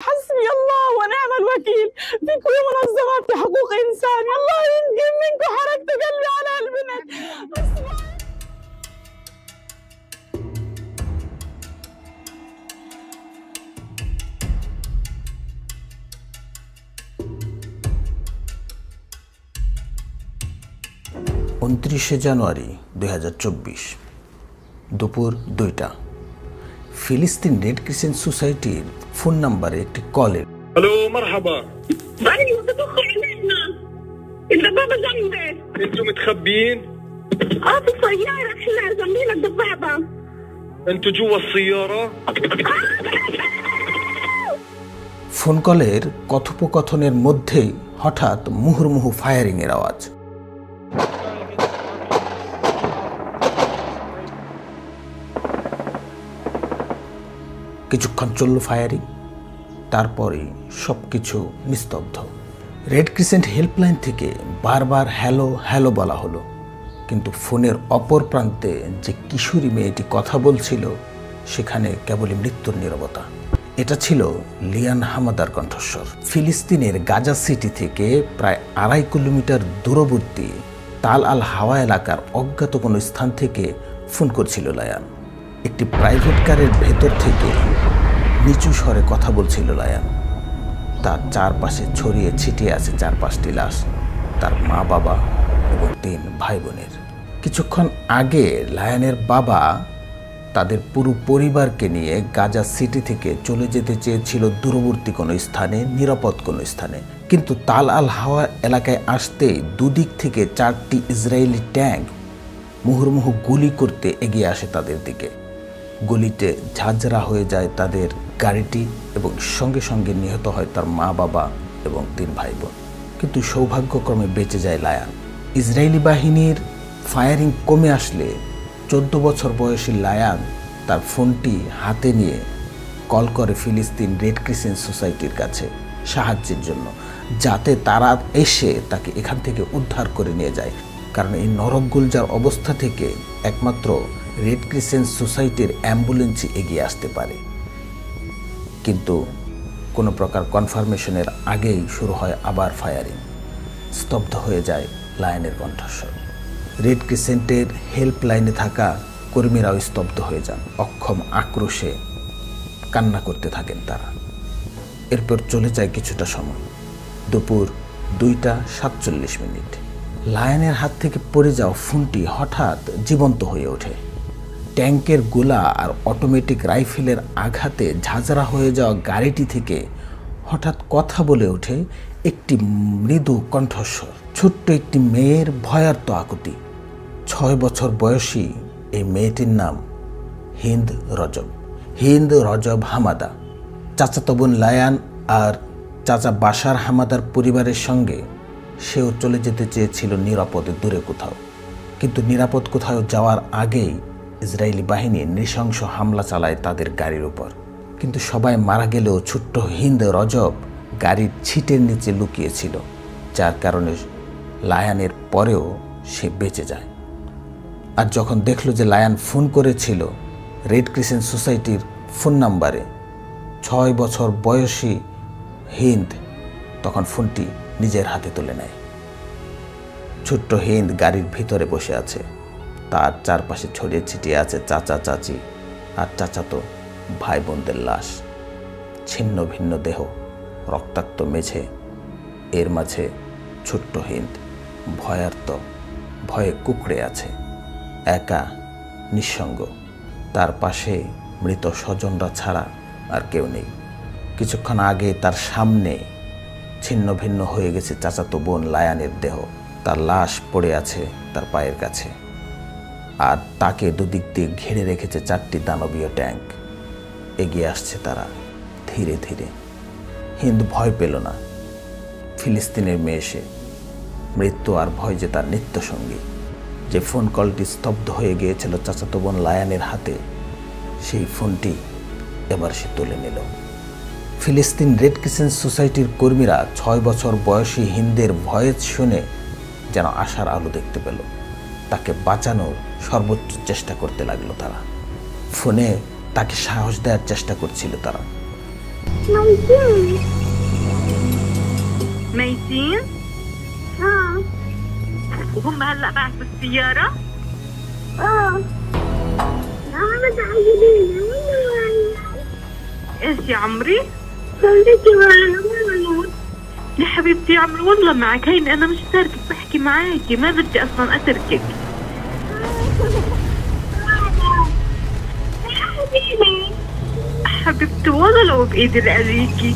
حسبي الله ونعم الوكيل في كل منظمات حقوق إنسان. الله ينقم منكم حركة قلبي على البنت. 29 জানুয়ারি 2024 দুপুর 2টা ফিলিস্তিন রেড ক্রিসেন্ট সোসাইটির ফোন নাম্বারে একটি কল এলো। الو مرحبا. ايوه تدخل علينا الدبابه جنبي. انتوا متخبيين؟ في السياره احنا جنبينا الدبابه. انتوا جوا السياره؟ ফোন কলের কথোপকথনের মধ্যেই হঠাৎ মুহুর্মুহু ফায়ারিং এর আওয়াজ। কিছুক্ষণ চলল ফায়ারিং, তারপরে সবকিছু নিস্তব্ধ। রেড ক্রিসেন্ট হেল্পলাইন থেকে বারবার হ্যালো হ্যালো বলা হলো, কিন্তু ফোনের অপর প্রান্তে যে কিশোরী মেয়েটি কথা বলছিল সেখানে কেবলই মৃত্যুর নীরবতা। এটা ছিল লিয়ান হামাদার কণ্ঠস্বর। ফিলিস্তিনের গাজা সিটি থেকে প্রায় 2.5 কিলোমিটার দূরবর্তী তাল আল হাওয়া এলাকার অজ্ঞাত কোনো স্থান থেকে ফোন করছিল লায়ান। একটি প্রাইভেট কারের ভেতর থেকে নিচু স্বরে কথা বলছিল লায়ান। তার চারপাশে ছড়িয়ে ছিটিয়ে আছে 4-5টি লাশ, তার মা বাবা এবং 3 ভাই বোনের। কিছুক্ষণ আগে লায়ানের বাবা তাদের পুরো পরিবারকে নিয়ে গাজা সিটি থেকে চলে যেতে চেয়েছিল দূরবর্তী কোনো স্থানে, নিরাপদ কোনো স্থানে, কিন্তু তাল আল হাওয়া এলাকায় আসতেই দুদিক থেকে 4টি ইসরায়েলি ট্যাঙ্ক মুহুর্মুহু গুলি করতে এগিয়ে আসে তাদের দিকে। গুলিতে ঝাঁঝরা হয়ে যায় তাদের গাড়িটি এবং সঙ্গে সঙ্গে নিহত হয় তার মা বাবা এবং 3 ভাই বোন। কিন্তু সৌভাগ্যক্রমে বেঁচে যায় লায়ান। ইসরায়েলি বাহিনীর ফায়ারিং কমে আসলে 14 বছর বয়সী লায়ান তার ফোনটি হাতে নিয়ে কল করে ফিলিস্তিন রেড ক্রিসেন্ট সোসাইটির কাছে সাহায্যের জন্য, যাতে তারা এসে তাকে এখান থেকে উদ্ধার করে নিয়ে যায়। কারণ এই নরকগুলজার অবস্থা থেকে একমাত্র রেড ক্রিসেন্ট সোসাইটির অ্যাম্বুলেন্সই এগিয়ে আসতে পারে। কিন্তু কোনো প্রকার কনফার্মেশনের আগেই শুরু হয় আবার ফায়ারিং। স্তব্ধ হয়ে যায় লায়নের কণ্ঠস্বর। রেড ক্রিসেন্টের হেল্পলাইনে থাকা কর্মীরাও স্তব্ধ হয়ে যান, অক্ষম আক্রোশে কান্না করতে থাকেন তারা। এরপর চলে যায় কিছুটা সময়, দুপুর 2:47। লায়নের হাত থেকে পড়ে যাওয়া ফোনটি হঠাৎ জীবন্ত হয়ে ওঠে। ট্যাঙ্কের গোলা আর অটোমেটিক রাইফেলের আঘাতে ঝাঁঝরা হয়ে যাওয়া গাড়িটি থেকে হঠাৎ কথা বলে ওঠে একটি মৃদু কণ্ঠস্বর। ছোট্ট একটি মেয়ের ভয়ার্ত আকুতি। 6 বছর বয়সী এই মেয়েটির নাম হিন্দ রজব। হিন্দ রজব হামাদা। চাচাতো বোন লায়ান আর চাচা বাশার হামাদার পরিবারের সঙ্গে সেও চলে যেতে চেয়েছিল নিরাপদে দূরে কোথাও, কিন্তু নিরাপদ কোথাও যাওয়ার আগেই ইসরায়েলি বাহিনী নৃশংস হামলা চালায় তাদের গাড়ির উপর। কিন্তু সবাই মারা গেলেও ছোট্ট হিন্দ রজব গাড়ির ছিটের নিচে লুকিয়েছিল, যার কারণে লায়ানের পরেও সে বেঁচে যায়। আর যখন দেখলো যে লায়ান ফোন করেছিল রেড ক্রিসেন্ট সোসাইটির ফোন নাম্বারে 6 বছর বয়সী হিন্দ, তখন ফোনটি নিজের হাতে তুলে নেয়। ছোট্ট হিন্দ গাড়ির ভিতরে বসে আছে, তার চারপাশে ছড়িয়ে ছিটিয়ে আছে চাচা চাচি আর চাচাতো ভাই বোনদের লাশ। ছিন্ন ভিন্ন দেহ, রক্তাক্ত মেঝে, এর মাঝে ছোট্ট হিন্দ ভয়ার্ত, ভয়ে কুঁকড়ে আছে, একা, নিঃসঙ্গ। তার পাশে মৃত স্বজনরা ছাড়া আর কেউ নেই। কিছুক্ষণ আগে তার সামনে ছিন্ন ভিন্ন হয়ে গেছে চাচাতো বোন লায়ানের দেহ, তার লাশ পড়ে আছে তার পায়ের কাছে, আর তাকে দুদিক দিয়ে ঘিরে রেখেছে 4টি দানবীয় ট্যাঙ্ক। এগিয়ে আসছে তারা ধীরে ধীরে। হিন্দ ভয় পেল না। ফিলিস্তিনের মেয়ে সে, মৃত্যু আর ভয় যে তার নিত্যসঙ্গী। যে ফোন কলটি স্তব্ধ হয়ে গিয়েছিল চাচাতো বোন লায়ানের হাতে, সেই ফোনটি এবার সে তুলে নিল। ফিলিস্তিন রেড ক্রিসেন্ট সোসাইটির কর্মীরা 6 বছর বয়সী হিন্দের ভয়েস শুনে যেন আশার আলো দেখতে পেল। তাকে বাঁচানোর সর্বোচ্চ চেষ্টা করতে লাগলো তারা। ফোনে তাকে সাহস দেওয়ার চেষ্টা করছিল তারা। ميتين. ميتين؟ وهم هلا معك بالسيارة؟ متعجبين. ايش يا عمري؟ صدقتي معنا. يا حبيبتي يا عمري والله معك، هيني انا مش تاركك، بحكي معاكي، ما بدي اصلا اتركك. حبيبتي والله لو بايدي لأذيكي.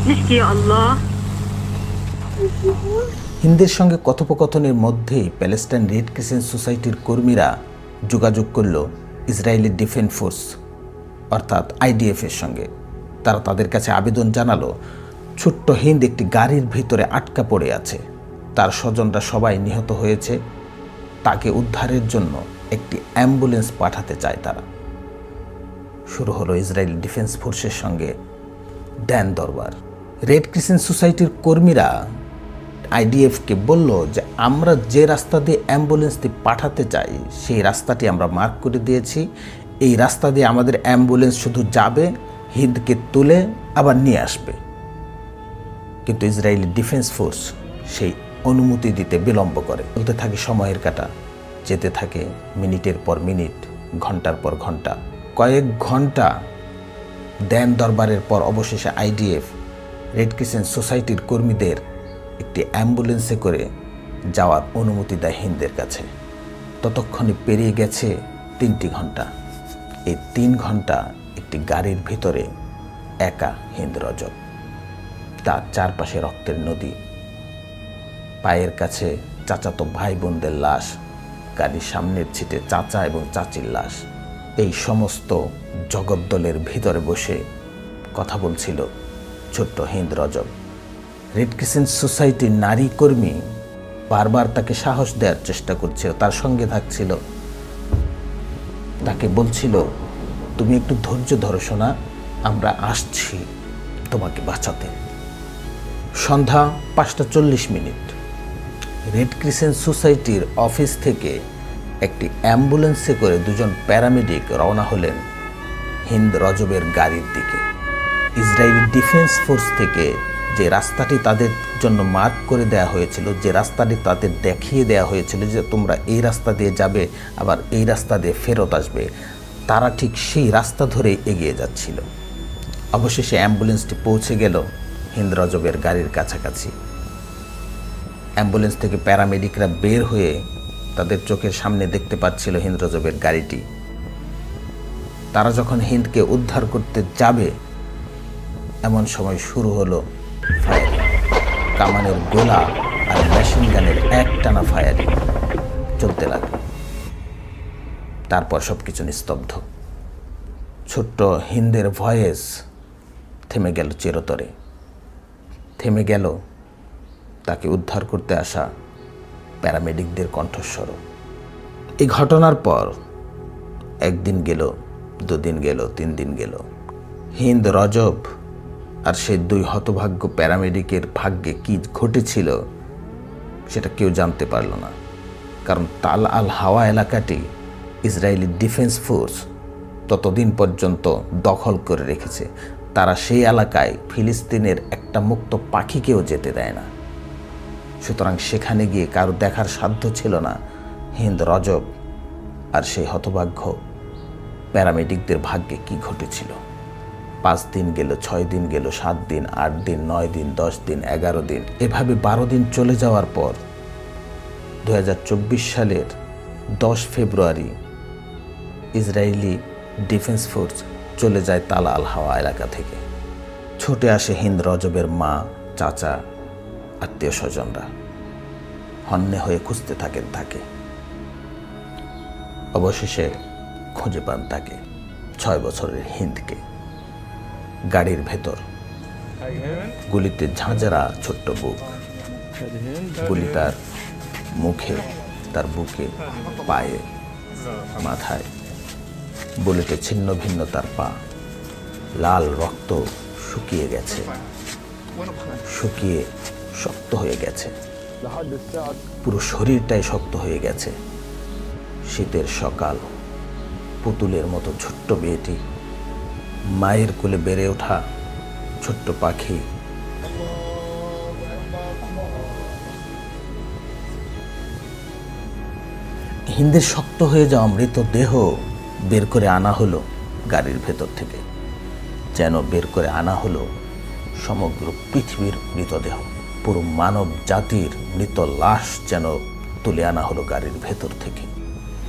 نحكي يا الله. হিন্দের সঙ্গে কথোপকথনের মধ্যেই প্যালেস্টাইন রেড ক্রিসেন্ট সোসাইটির কর্মীরা যোগাযোগ করল ইসরায়েলি ডিফেন্স ফোর্স অর্থাৎ আইডিএফ এর সঙ্গে। তারা তাদের কাছে আবেদন জানালো ছোট্ট হিন্দ একটি গাড়ির ভিতরে আটকা পড়ে আছে, তার স্বজনরা সবাই নিহত হয়েছে, তাকে উদ্ধারের জন্য একটি অ্যাম্বুলেন্স পাঠাতে চায় তারা। শুরু হলো ইসরায়েলি ডিফেন্স ফোর্সের সঙ্গে দেন দরবার। রেড ক্রিসেন্ট সোসাইটির কর্মীরা আইডিএফকে বলল যে আমরা যে রাস্তা দিয়ে অ্যাম্বুলেন্সটি পাঠাতে চাই সেই রাস্তাটি আমরা মার্ক করে দিয়েছি, এই রাস্তা দিয়ে আমাদের অ্যাম্বুলেন্স শুধু যাবে, হিন্দকে তুলে আবার নিয়ে আসবে। কিন্তু ইসরায়েলি ডিফেন্স ফোর্স সেই অনুমতি দিতে বিলম্ব করে। চলতে থাকে সময়ের কাঁটা, যেতে থাকে মিনিটের পর মিনিট, ঘন্টার পর ঘন্টা। কয়েক ঘন্টা দেন দরবারের পর অবশেষে আইডিএফ রেড ক্রিসেন্ট সোসাইটির কর্মীদের একটি অ্যাম্বুলেন্সে করে যাওয়ার অনুমতি দেয় হিন্দের কাছে। ততক্ষণে পেরিয়ে গেছে 3টি ঘন্টা। এই 3 ঘন্টা একটি গাড়ির ভিতরে একা হিন্দ রজব, তার চারপাশে রক্তের নদী, পায়ের কাছে চাচাতো ভাই বোনদের লাশ, গাড়ির সামনের ছিটে চাচা এবং চাচির লাশ। এই সমস্ত জগদ্দলের ভিতরে বসে কথা বলছিল ছোট্ট হিন্দ রজব। রেড ক্রিসেন্ট সোসাইটির নারী কর্মী বারবার তাকে সাহস দেওয়ার চেষ্টা করছিল, তার সঙ্গে থাকছিল, তাকে বলছিল তুমি একটু ধৈর্য ধরো সোনা, আমরা আসছি তোমাকে বাঁচাতে। সন্ধ্যা 5:40। রেড ক্রিসেন্ট সোসাইটির অফিস থেকে একটি অ্যাম্বুলেন্সে করে 2জন প্যারামেডিক রওনা হলেন হিন্দ রজবের গাড়ির দিকে। ইসরায়েলি ডিফেন্স ফোর্স থেকে যে রাস্তাটি তাদের জন্য মার্ক করে দেওয়া হয়েছিল, যে রাস্তাটি তাদের দেখিয়ে দেওয়া হয়েছিল যে তোমরা এই রাস্তা দিয়ে যাবে আবার এই রাস্তা দিয়ে ফেরত আসবে, তারা ঠিক সেই রাস্তা ধরে এগিয়ে যাচ্ছিল। অবশেষে অ্যাম্বুলেন্সটি পৌঁছে গেল হিন্দ রজবের গাড়ির কাছাকাছি। অ্যাম্বুলেন্স থেকে প্যারামেডিকরা বের হয়ে তাদের চোখের সামনে দেখতে পাচ্ছিল হিন্দ রজবের গাড়িটি। তারা যখন হিন্দকে উদ্ধার করতে যাবে এমন সময় শুরু হলো ফায়ারিং। কামানের গোলা আর মেশিন গানের একটানা ফায়ারিং চলতে লাগলো। তারপর সবকিছু নিস্তব্ধ। ছোট্ট হিন্দের ভয়েস থেমে গেল চিরতরে। থেমে গেল তাকে উদ্ধার করতে আসা প্যারামেডিকদের কণ্ঠস্বর। এই ঘটনার পর 1 দিন গেল, 2 দিন গেল, 3 দিন গেল। হিন্দ রজব আর সেই 2 হতভাগ্য প্যারামেডিকের ভাগ্যে কি ঘটেছিল সেটা কেউ জানতে পারল না, কারণ তাল আল হাওয়া এলাকাটি ইসরায়েলি ডিফেন্স ফোর্স ততদিন পর্যন্ত দখল করে রেখেছে। তারা সেই এলাকায় ফিলিস্তিনের একটা মুক্ত পাখিকেও যেতে দেয় না। সুতরাং সেখানে গিয়ে কারো দেখার সাধ্য ছিল না হিন্দ রজব আর সেই হতভাগ্য প্যারামেডিকদের ভাগ্যে কি ঘটেছিল। 5 দিন গেল, 6 দিন গেল, 7 দিন, 8 দিন, 9 দিন, 10 দিন, 11 দিন, এভাবে 12 দিন চলে যাওয়ার পর 2024 সালের 10 ফেব্রুয়ারি ইসরায়েলি ডিফেন্স ফোর্স চলে যায় তাল আল হাওয়া এলাকা থেকে। ছুটে আসে হিন্দ রজবের মা, চাচা, আত্মীয় স্বজনরা হন্যে হয়ে খুঁজতে থাকেন তাকে। অবশেষে খুঁজে পান তাকে, 6 বছরের হিন্দকে। গাড়ির ভেতর গুলিতে ঝাঁঝরা ছোট্ট বুক, গুলি তার মুখে, তার বুকে, পায়ে, মাথায়, বুলেটে ছিন্ন ভিন্ন তার পা। লাল রক্ত শুকিয়ে গেছে, শুকিয়ে শক্ত হয়ে গেছে, পুরো শরীরটাই শক্ত হয়ে গেছে। শীতের সকাল, পুতুলের মতো ছোট্ট মেয়েটি মায়ের কোলে বেড়ে ওঠা ছোট্ট পাখি। হিন্দের শক্ত হয়ে যাওয়া মৃতদেহ বের করে আনা হলো গাড়ির ভেতর থেকে, যেন বের করে আনা হলো সমগ্র পৃথিবীর মৃতদেহ। পুরো মানব জাতির মৃত লাশ যেন তুলে আনা হলো গাড়ির ভেতর থেকে।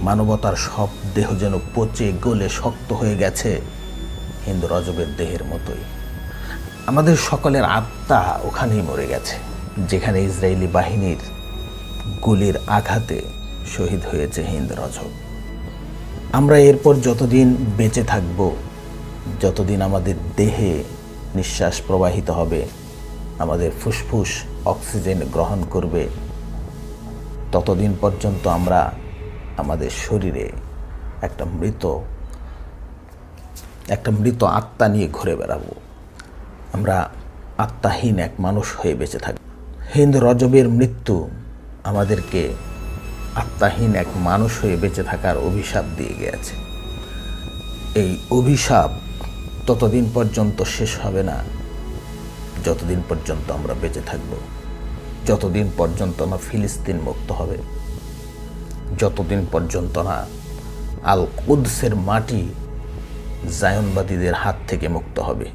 মানবতার সব দেহ যেন পচে গলে শক্ত হয়ে গেছে হিন্দ রজবের দেহের মতোই। আমাদের সকলের আত্মা ওখানেই মরে গেছে, যেখানে ইসরায়েলি বাহিনীর গুলির আঘাতে শহীদ হয়েছে হিন্দ রজব। আমরা এরপর যতদিন বেঁচে থাকব, যতদিন আমাদের দেহে নিঃশ্বাস প্রবাহিত হবে, আমাদের ফুসফুস অক্সিজেন গ্রহণ করবে, ততদিন পর্যন্ত আমরা আমাদের শরীরে একটা মৃত আত্মা নিয়ে ঘুরে বেড়াবো। আমরা আত্মাহীন এক মানুষ হয়ে বেঁচে থাকব। হিন্দ রজবের মৃত্যু আমাদেরকে আত্মাহীন এক মানুষ হয়ে বেঁচে থাকার অভিশাপ দিয়ে গেছে। এই অভিশাপ ততদিন পর্যন্ত শেষ হবে না যতদিন পর্যন্ত আমরা বেঁচে থাকব, যতদিন পর্যন্ত না ফিলিস্তিন মুক্ত হবে, যতদিন পর্যন্ত না আল কুদসের মাটি জায়নবাদীদের হাত থেকে মুক্ত হবে।